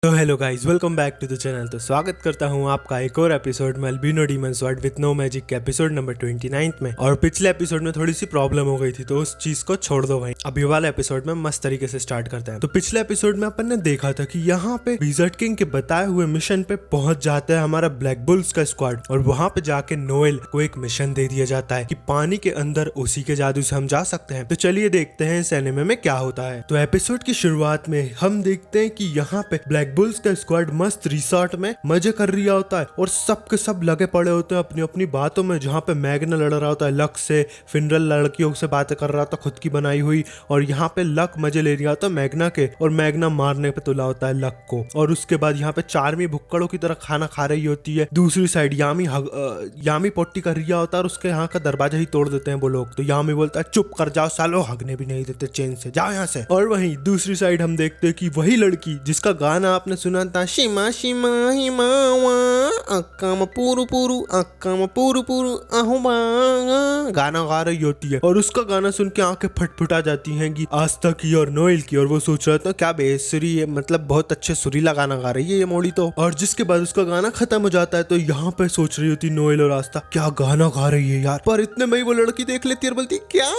तो hello guys, welcome back to the channel. तो स्वागत करता हूं आपका एक और एपिसोड में albino demon sword with no magic के एपिसोड नंबर 29 में। और पिछले एपिसोड में थोड़ी सी प्रॉब्लम हो गई थी, तो उस चीज को छोड़ दो भाई। अभी वाला एपिसोड में मस्त तरीके से स्टार्ट करते हैं। तो पिछले एपिसोड में अपन ने देखा था कि यहाँ पे विज़र्ड किंग के बताए हुए मिशन पे पहुंच जाता है हमारा ब्लैक बुल्स का स्क्वाड, और वहां पे जाके नोएल को एक मिशन दे दिया जाता है कि पानी के अंदर उसी के जादू से हम जा सकते हैं। तो चलिए देखते हैं इस एनिमे में क्या होता है। तो एपिसोड की शुरुआत में हम देखते हैं कि यहाँ पे ब्लैक बुल्स का स्क्वाड मस्त रिसोर्ट में मजे कर रहा होता है, और सब के सब लगे पड़े होते हैं अपनी अपनी बातों में। जहाँ पे मैग्ना लड़ रहा होता है लक से, फिनरल लड़कियों से बातें कर रहा होता है खुद की बनाई हुई, और यहाँ पे लक मजे ले रहा होता है मैग्ना के, और मैग्ना मारने पे तुला होता है लक को। और उसके बाद यहाँ पे चार्मी भुक्कड़ों की तरह खाना खा रही होती है। दूसरी साइड यामी पोट्टी कर रहा होता है, और उसके यहाँ का दरवाजा ही तोड़ देते हैं वो लोग। तो यामी बोलता है चुप कर जाओ सालो, हगने भी नहीं देते चैन से, जाओ यहाँ से। और वहीं दूसरी साइड हम देखते हैं कि वही लड़की जिसका गाना आपने सुना था, शिमा शिमा हिमावा अक्काम पुरु पुरु अक्काम पुरु पुरु अहुमा, गाना गा रही होती है। और उसका गाना सुन के आंखें फटफटा जाती हैं कि आस्था की और नोएल की, और वो सोच रहा था क्या बेसुरी है, मतलब बहुत अच्छे सुरीला गाना गा रही है ये मोड़ी तो। और जिसके बाद उसका गाना खत्म हो जाता है, तो यहाँ पे सोच रही होती नोएल और आस्था क्या गाना गा रही है यार। पर इतने में ही वो लड़की देख लेती है और बोलती क्या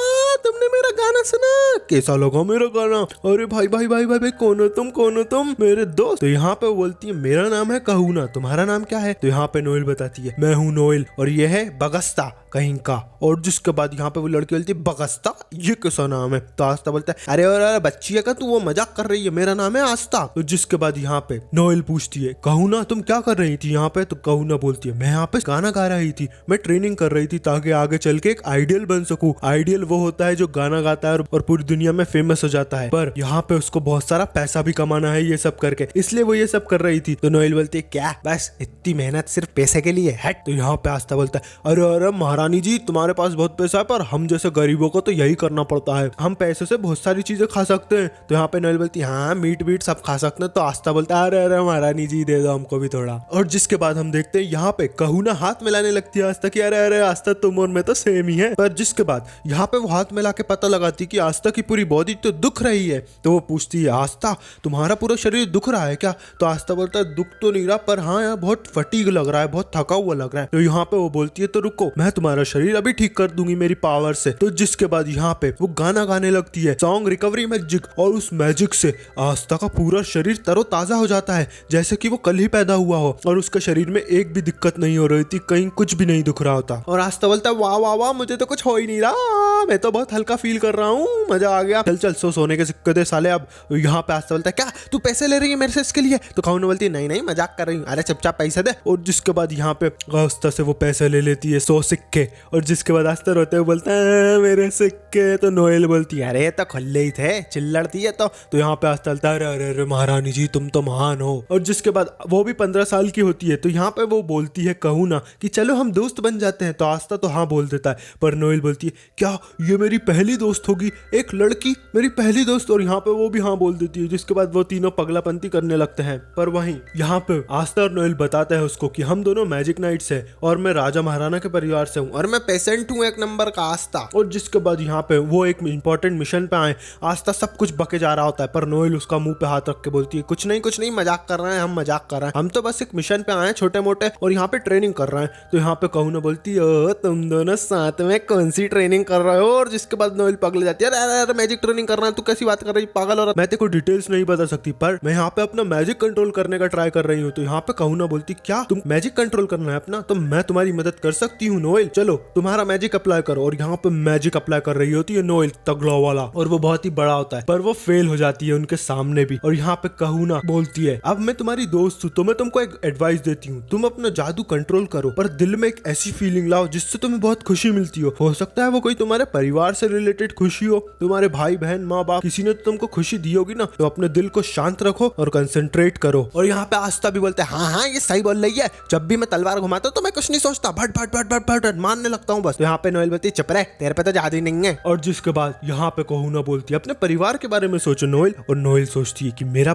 तुमने मेरा गाना सुना, कैसा लगा मेरा गाना? अरे भाई भाई भाई भाई भाई कौन हो तुम, कौन हो तुम? मेरे दोस्त। तो यहाँ पे बोलती है मेरा नाम है कहूना, तुम्हारा नाम क्या है? तो यहाँ पे नोएल बताती है मैं हूँ नोएल, और ये है बगस्ता कहीं का। और जिसके बाद यहाँ पे वो लड़की बोलती है बगस्ता, ये कैसा नाम है? तो आस्था बोलता है अरे और बच्ची है का, तू वो मजाक कर रही है, मेरा नाम है आस्था। तो जिसके बाद यहाँ पे नोएल पूछती है कहूना तुम क्या कर रही थी यहाँ पे? तो कहूना बोलती है मैं यहाँ पे गाना गा रही थी, मैं ट्रेनिंग कर रही थी ताकि आगे चल के एक आइडियल बन सकूं। आइडियल वो होता है जो गाना गाता है और पूरी दुनिया में फेमस हो जाता है, पर यहाँ पे उसको बहुत सारा पैसा भी कमाना है ये सब करके, इसलिए वो ये सब कर रही थी। तो नोएल बोलती है क्या बस इतनी मेहनत सिर्फ पैसे के लिए? हट। तो यहाँ पे आस्था बोलता है अरे अरे महारानी जी तुम्हारे पास बहुत पैसा है, पर हम जैसे गरीबों को तो यही करना पड़ता है, हम पैसे से बहुत सारी चीजें खा सकते हैं। तो यहाँ पे नोएल बोलती है हाँ मीट वीट सब खा सकते हैं। तो आस्था बोलता है अरे अरे महारानी जी दे दो हमको भी थोड़ा। और जिसके बाद हम देखते हैं यहाँ पे कहूना हाथ मिलाने लगती है आस्था की, अरे अरे आस्था तुम और मैं तो सेम ही है। पर जिसके बाद यहाँ पे वो हाथ मिला के पता लगाती कि आस्था की पूरी बॉडी तो दुख रही है। तो वो पूछती है आस्था तुम्हारा पूरा शरीर दुख रहा है क्या? तो आस्था बोलता है दुख तो नहीं रहा, पर हाँ यार बहुत फटीग लग रहा है, बहुत थका हुआ लग रहा है। तो यहाँ पे वो बोलती है तो रुको मैं तुम्हारा शरीर अभी ठीक कर दूंगी मेरी पावर से। तो जिसके बाद यहाँ पे वो गाना गाने लगती है सॉन्ग रिकवरी मैजिक, और उस मैजिक से आस्था का पूरा शरीर तरोताजा हो जाता है जैसे कि वो कल ही पैदा हुआ हो, और उसके शरीर में एक भी दिक्कत नहीं हो रही थी, कहीं कुछ भी नहीं दुख रहा होता। और आस्था बोलता है वाह वाह वाह मुझे तो कुछ हो ही नहीं रहा, मैं तो बहुत हल्का फील कर रहा हूँ, मजा आ गया, चल चल सोने के सिक्के दे साले अब। यहाँ पे आस्था बोलता है क्या तू पैसे ले रही है मेरे से इसके लिए? तो कहूना बोलती है नहीं नहीं मजाक कर रही हूँ, अरे चुपचाप पैसे दे। और जिसके बाद यहाँ पे आस्था से वो पैसे ले लेती है 100 सिक्के, और जिसके बाद आस्था रोते हुए बोलता है मेरे सिक्के। तो नोएल बोलती है अरे तो खुले ही थे, चिल्लड़ती है। तो यहाँ पे आस्था बोलता है अरे अरे अरे महारानी जी तुम तो महान हो। और जिसके बाद वो भी 15 साल की होती है, तो यहाँ पे वो बोलती है कहूना कि चलो हम दोस्त बन जाते हैं। तो आस्था तो हाँ बोल देता है, पर नोएल बोलती है क्या ये मेरी पहली दोस्त होगी, एक लड़की मेरी पहली दोस्त? और यहाँ पे वो भी हाँ बोल देती है। जिसके बाद वो तीनों पगलापंती करने लगते हैं। पर वहीं यहाँ पे आस्था और नोएल बताता है उसको कि हम दोनों मैजिक नाइट्स है, और मैं राजा महाराणा के परिवार से हूँ, और मैं पेशेंट हूँ एक नंबर का आस्था। और जिसके बाद यहाँ पे वो एक इंपॉर्टेंट मिशन पे आए, आस्था सब कुछ बके जा रहा होता है, पर नोएल उसका मुंह पे हाथ रख के बोलती है कुछ नहीं मजाक कर रहे हैं, हम मजाक कर रहे हैं, हम तो बस एक मिशन पे आए छोटे मोटे, और यहाँ पे ट्रेनिंग कर रहे हैं। तो यहाँ पे कहूना बोलती है तुम दोनों साथ में कौन सी ट्रेनिंग कर रहे हो? और जिसके बाद नोएल पगल जाती है अरे अरे मैजिक ट्रेनिंग कर रहा है, तू कैसी बात कर रही पागल? और मैं तेरे को डिटेल्स नहीं बता सकती, पर मैं यहाँ पे अपना मैजिक कंट्रोल करने का ट्राई कर रही हूँ। तो यहाँ पे कहूना बोलती क्या तुम मैजिक कंट्रोल करना है अपना? तो मैं तुम्हारी मदद कर सकती हूँ नोएल, चलो तुम्हारा मैजिक अप्लाई करो। और यहाँ पे मैजिक अप्लाई कर रही होती है नोएल तगड़ा वाला, और वो बहुत ही बड़ा होता है, पर वो फेल हो जाती है उनके सामने भी। और यहाँ पे कहूना बोलती है अब मैं तुम्हारी दोस्त हूँ तो मैं तुमको एक एडवाइस देती हूँ, तुम अपना जादू कंट्रोल करो, पर दिल में एक ऐसी फीलिंग लाओ जिससे तुम्हें बहुत खुशी मिलती हो सकता है वो कोई तुम्हारे परिवार से रिलेटेड खुशी हो, तुम्हारे भाई बहन माँ बाप किसी ने तुमको खुशी दी होगी ना। तो अपने दिल को शांत रखो और कंसंट्रेट करो। और यहाँ पे आस्था भी बोलते हैं हाँ ये सही बोल रही है, जब भी मैं तलवार घुमाता हूँ तो मैं कुछ नहीं सोचता, भट भट भट भट भट मारने लगता हूँ बस। तो यहाँ पे नोएल बोलती है चुप रह, तेरे पे तो जादू ही नहीं है। और जिसके बाद यहाँ पे कहूना बोलती है अपने परिवार के बारे में सोचो नोएल। और नोएल सोचती है कि मेरा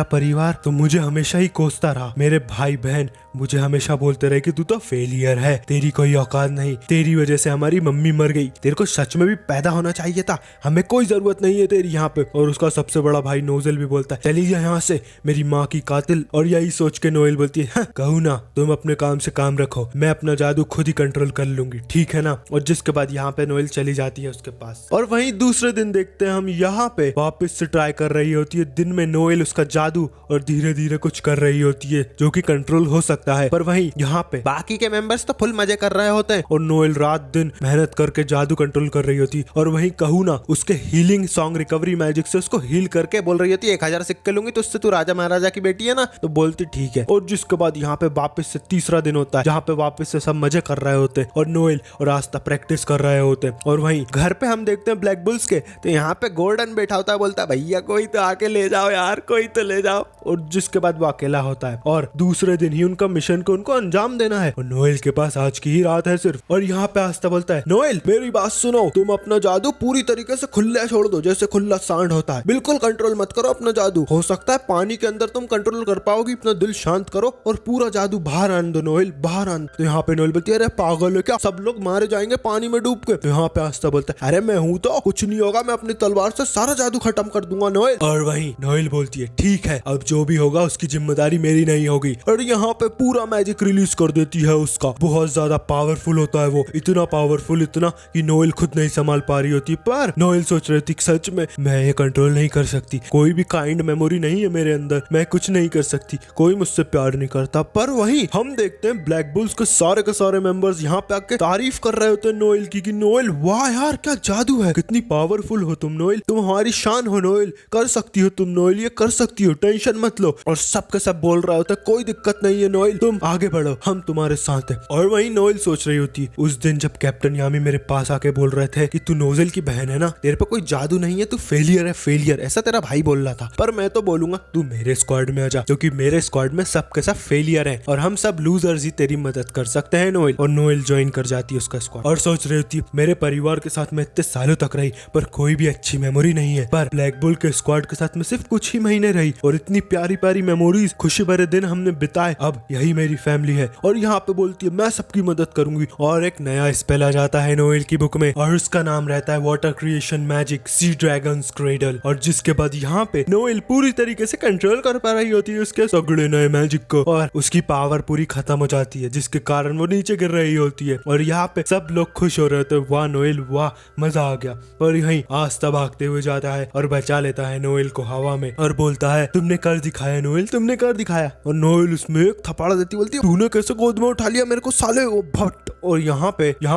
परिवार तो मुझे हमेशा ही कोसता रहा, मेरे भाई बहन मुझे हमेशा बोलते रहे कि तू तो फेलियर है, तेरी कोई औकात नहीं, तेरी वजह से हमारी मम्मी मर गई, तेरे को सच में भी पैदा होना चाहिए था, हमें कोई जरूरत नहीं है तेरी यहाँ पे। और उसका सबसे बड़ा भाई नोजल भी बोलता है चली जा यहाँ से मेरी माँ की कातिल। और यही सोच के नोएल बोलती है कहूँ ना, तुम अपने काम से काम रखो, मैं अपना जादू खुद ही कंट्रोल कर लूंगी, ठीक है ना। और जिसके बाद यहाँ पे नोएल चली जाती है उसके पास। और वहीं दूसरे दिन देखते हैं हम यहाँ पे वापस से ट्राई कर रही होती है दिन में नोएल उसका जादू, और धीरे धीरे कुछ कर रही होती है जो कि कंट्रोल हो सकता है। पर वहीं यहाँ पे बाकी के मेंबर्स तो फुल मजे कर रहे होते हैं और नोएल रात दिन मेहनत करके जादू कंट्रोल कर रही होती है। और वहीं कहूँ ना उसके हीलिंग सॉन्ग रिकवरी मैजिक से उसको हील करके बोल रही होती है 1000 सिक्के लूंगी तो उससे तू राजा महाराजा की बेटी है ना, तो बोलती ठीक है। और जिसके बाद यहाँ पे वापस से तीसरा दिन होता है जहाँ पे वापस से सब मजे कर रहे होते हैं और नोएल और आस्था प्रैक्टिस कर रहे होते हैं। और वहीं घर पे हम देखते हैं ब्लैक बुल्स के, तो यहाँ पे गोल्डन बैठा होता है, बोलता है भैया कोई तो आके ले जाओ यार, कोई तो ले जाओ। और जिसके बाद वो अकेला होता है और दूसरे दिन ही उनका मिशन को उनको अंजाम देना है और नोएल के पास आज की ही रात है सिर्फ। और यहाँ पे आस्था बोलता है नोएल मेरी बात सुनो, तुम अपना जादू पूरी तरीके से खुला छोड़ दो, जैसे खुला सांड होता है, बिल्कुल कंट्रोल मत करो अपना जादू। हो सकता है पानी के अंदर तुम कंट्रोल कर पाओगी, अपना दिल शांत करो और पूरा जादू बाहर आने दो नोएल, बाहर आने। तो यहाँ पे नोएल बोलती है अरे पागल है क्या, सब लोग मारे जाएंगे पानी में डूब के। तो यहाँ पे आस्था बोलता है अरे मैं हूँ तो कुछ नहीं होगा, मैं अपनी तलवार से सारा जादू खत्म कर दूंगा नोएल। और वहीं नोएल बोलती है ठीक है, अब जो भी होगा उसकी जिम्मेदारी मेरी नहीं होगी। और यहाँ पे पूरा मैजिक रिलीज कर देती है उसका, बहुत ज्यादा पावरफुल होता है वो, इतना पावरफुल इतना कि नोएल खुद नहीं संभाल पा रही होती। पर नोएल सोच रही थी सच में मैं ये कंट्रोल नहीं कर सकती, कोई भी काइंड मेमोरी नहीं है मेरे अंदर, मैं कुछ नहीं कर सकती, कोई मुझसे प्यार नहीं करता। पर वहीं हम देखते हैं ब्लैक बुल्स के सारे मेंबर्स यहाँ पे आके तारीफ कर रहे होते हैं नोएल की कि नोएल वाह यार क्या जादू है, कितनी पावरफुल हो तुम नोएल, तुम हमारी शान हो नोएल, कर सकती हो तुम नोएल, ये कर सकती हो, टेंशन मत लो। और सबके सब बोल रहा होता है कोई दिक्कत नहीं है नोएल, तुम आगे बढ़ो, हम तुम्हारे साथ हैं। और वहीं नोएल सोच रही होती है उस दिन जब कैप्टन यामी मेरे पास आके बोल रहे थे कि तू नोजेल की बहन है ना, तेरे पे कोई जादू नहीं है, तू फेलियर है फेलियर, ऐसा तेरा भाई बोल रहा था। पर मैं तो बोलूंगा तू मेरे स्क्वाड में आ जा, क्योंकि मेरे स्क्वाड में सबके सब फेलियर है और हम सब लूजर्स ही तेरी मदद कर सकते हैं नोएल। और नोएल ज्वाइन कर जाती है उसका स्क्वाड और सोच रही होती मेरे परिवार के साथ मैं इतने सालों तक रही पर कोई भी अच्छी मेमोरी नहीं है, पर ब्लैक बुल के स्क्वाड के साथ में सिर्फ कुछ ही महीने रही और इतनी प्यारी प्यारी मेमोरीज, खुशी भरे दिन हमने बिताए, अब यही मेरी फैमिली है। और यहाँ पे बोलती है मैं सबकी मदद करूंगी। और एक नया स्पेल आ जाता है नोएल की बुक में और उसका नाम रहता है वाटर क्रिएशन मैजिक सी ड्रैगन्स क्रेडल। और जिसके बाद यहाँ पे नोएल पूरी तरीके से कंट्रोल कर पा रही होती है उसके सगड़े नए मैजिक को और उसकी पावर पूरी खत्म हो जाती है, जिसके कारण वो नीचे गिर रही होती है। और यहाँ पे सब लोग खुश हो रहे थे, वाह नोएल वाह मजा आ गया। और यहीं आस्था भागते हुए जाता है और बचा लेता है नोएल को हवा में और बोलता है तुमने कर दिखाया नोएल, तुमने कर दिखाया। और नोएल उसमें एक थप्पड़ देती, बोलती है तूने कैसे गोद में उठा लिया मेरे को साले, ओ भट। और यहाँ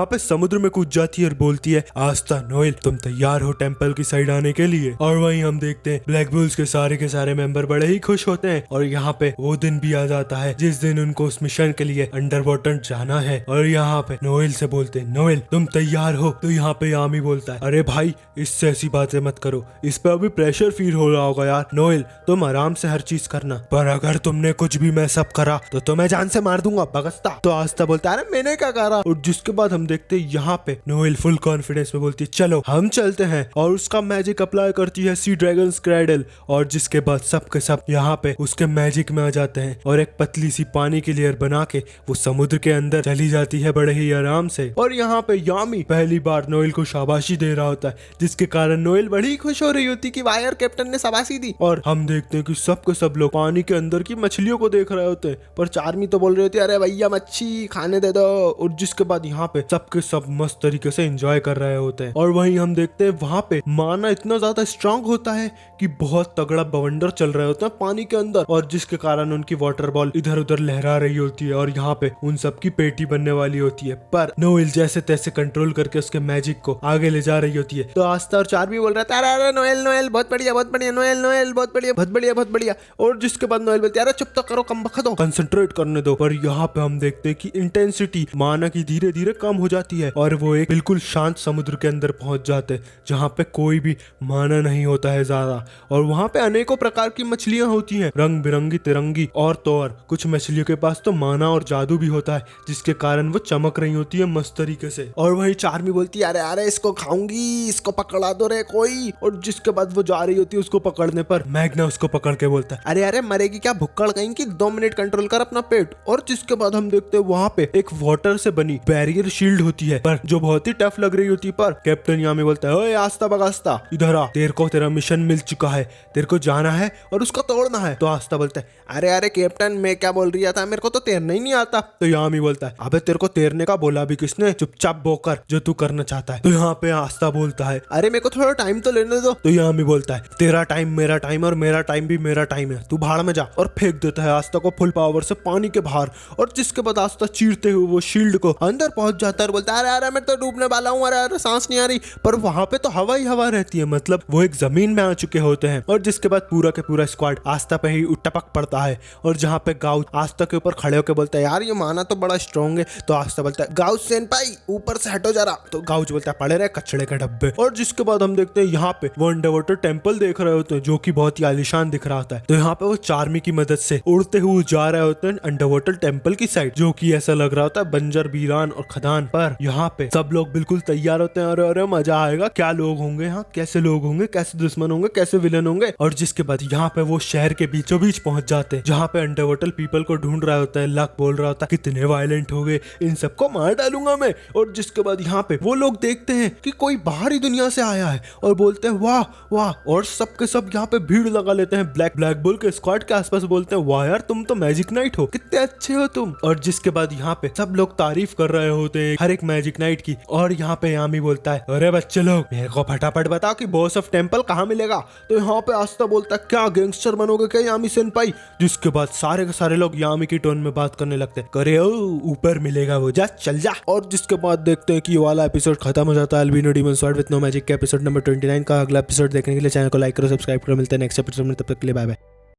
पे समुद्र में कूद जाती है और बोलती है आस्था नोएल तुम तैयार हो टेंपल की साइड आने के लिए। और वहीं हम देखते हैं ब्लैक बुल्स के सारे मेंबर बड़े ही खुश होते हैं। और यहाँ पे वो दिन भी आ जाता है जिस दिन उनको उस मिशन के लिए अंडर वाटर जाना है। और यहाँ पे नोएल से बोलते हैं नोएल तुम तैयार हो। तो यहाँ पे यामी बोलता है अरे भाई इससे ऐसी बातें मत करो, इस पे अभी प्रेशर फील हो रहा होगा यार, नोएल तुम आराम से हर चीज करना, पर अगर तुमने कुछ भी मैस अप करा तो तुम्हें जान से मार दूंगा बगस्ता। तो आस्था बोलता है अरे मैंने क्या करा। और जिसके बाद हम देखते हैं यहाँ पे नोएल फुल कॉन्फिडेंस में बोलती है चलो हम चलते हैं और उसका मैजिक अप्लाई करती है सी ड्रैगन्स क्रेडल। और जिसके बाद सब के सब यहाँ पे उसके मैजिक में आ जाते हैं और एक पतली सी पानी की लेयर बना के वो समुद्र के अंदर चली जाती है बड़े ही आराम से। और यहाँ पे यामी पहली बार नोएल को शाबाशी दे रहा होता है, जिसके कारण नोएल बड़ी खुश हो रही होती कि वायर कैप्टन ने शाबाशी दी। और हम देखते हैं कि सब के सब लोग पानी के अंदर की मछलियों को देख रहे होते हैं, पर चार्मी तो बोल रही होती है अरे भैया मच्छी खाने दे दो। और जिसके बाद यहाँ पे सबके सब मस्त तरीके से एंजॉय कर रहे होते हैं। और वहीं हम देखते हैं वहां पे माना इतना ज्यादा स्ट्रांग होता है कि बहुत तगड़ा बवंडर चल रहे होते हैं पानी के अंदर, और जिसके कारण उनकी वाटर बॉल इधर उधर लहरा रही होती है और यहाँ पे उन सब की पेटी बनने वाली होती है। पर नोएल जैसे तैसे कंट्रोल करके उसके मैजिक को आगे ले जा रही होती है। तो आस्था और चार्मी बोल रहा था अरे नोएल बहुत बढ़िया नोएल बहुत बढ़िया। और जिसके बाद नोएल बोलती है अरे चुप तो करो, कम बखा दो, कंसंट्रेट करने दो। पर यहाँ पे हम देखते हैं कि इंटेंसिटी माना की धीरे धीरे कम हो जाती है और वो एक बिल्कुल शांत समुद्र के अंदर पहुंच जाते हैं जहाँ पे कोई भी माना नहीं होता है ज्यादा। और वहाँ पे अनेकों प्रकार की मछलियां होती हैं, रंग बिरंगी तिरंगी। और तो और कुछ मछलियों के पास तो माना और जादू भी होता है, जिसके कारण वो चमक रही होती है मस्त तरीके से। और वही चार्मी बोलती है अरे इसको खाऊंगी, इसको पकड़ा दो रे कोई। और जिसके बाद वो जा रही होती है उसको पकड़ने पर मैग्ना उसको पकड़ के बोलता है अरे मरेगी क्या भुक्कड़ कहीं की, 2 मिनट कंट्रोल कर अपना पेट। और जिसके बाद हम देखते हैं वहाँ पे एक वाटर से बनी बैरियर शील्ड होती है पर जो बहुत ही टफ लग रही होती है। पर कैप्टन यामी बोलता है ओए आस्था बगास्ता इधर आ, तेरे को तेरा मिशन मिल चुका है, तेरे को जाना है और उसको तोड़ना है। तो आस्था बोलता है अरे अरे कैप्टन, मैं क्या बोल रहा था, मेरे को तो तैरना ही नहीं आता। तो यामी बोलता है अबे तेरे को तैरने का बोला भी किसने, चुपचाप वो कर जो तू करना चाहता है। तो यहाँ पे आस्था बोलता है अरे मेरे को थोड़ा टाइम तो लेने दो। तो यामी बोलता है तेरा टाइम मेरा टाइम और मेरा टाइम भी मेरा टाइम है, तू भाड़ में जा, और फेंक देता है आस्था को फुल पावर से पानी के बाहर। और जिसके बाद आस्था चीरते हुए वो शील्ड को अंदर पहुंच जाता है और बोलता है अरे अरे मैं तो डूबने वाला हूँ, अरे अरे सांस नहीं आ रही। पर वहां पे तो हवा ही हवा रहती है, मतलब वो एक जमीन में आ चुके होते हैं। और जिसके बाद पूरा के पूरा स्क्वाड आस्था पे ही टपक पड़ता है। और जहाँ पे गाउच आस्था के ऊपर खड़े होकर बोलता है यार ये माना तो बड़ा स्ट्रॉन्ग है। तो आस्था बोलता है गाउच सेनपाई ऊपर से हटो जरा। तो गाउच बोलता है पड़े रहे कचड़े के डब्बे। और जिसके बाद हम देखते हैं यहाँ पे वो अंडरवाटर टेम्पल देख रहे होते हैं, जो कि बहुत ही आलीशान दिख रहा होता है। तो यहाँ पे वो चार्मी की मदद से उड़ते हुए जा रहे होते हैं अंडरवाटर टेम्पल की साइड, जो कि ऐसा लग रहा होता है बंजर वीरान और खदान। पर यहाँ पे सब लोग बिल्कुल तैयार होते हैं, अरे अरे मजा आएगा, क्या लोग होंगे, हाँ कैसे लोग होंगे, कैसे दुश्मन होंगे, कैसे विलन होंगे। और जिसके बाद यहाँ पे वो शहर के बीचों बीच पहुंच जाते हैं, जहाँ पे अंडरवाटर पीपल को ढूंढ रहा होता है। लक बोल रहा होता है कितने वायलेंट हो गए, इन सबको मार डालूंगा मैं। और जिसके बाद यहाँ पे वो लोग देखते हैं कि कोई बाहरी दुनिया से आया है और बोलते हैं वाह वाह, और सबके सब यहाँ पे भीड़ लगा लेते हैं ब्लैक बुल के स्क्वाड के आसपास, बोलते हैं वाह यार तुम तो मैजिक नाइट हो, कितने अच्छे हो तुम। और जिसके बाद यहाँ पे सब लोग तारीफ कर रहे होते हैं हर एक मैजिक नाइट की। और यहाँ पे यामी बोलता है अरे बच्चे लोग मेरे को फटाफट बताओ कि बॉस ऑफ टेम्पल कहाँ मिलेगा। तो यहाँ पे आस्था बोलता है क्या गैंगस्टर बनोगे क्या यामी सेनपाई। जिसके बाद सारे के सारे लोग यामी की टोन में बात करने लगते हैं, करे ओ ऊपर मिलेगा वो, जा चल जा। और जिसके बाद देखते हैं कि ये वाला एपिसोड खत्म हो जाता है albino demon sword with no magic के एपिसोड नंबर 29 का। अगला एपिसोड देखने के लिए चैनल को लाइक करो, सब्सक्राइब करो। मिलते हैं नेक्स्ट एपिसोड में, तब तक के लिए बाय बाय।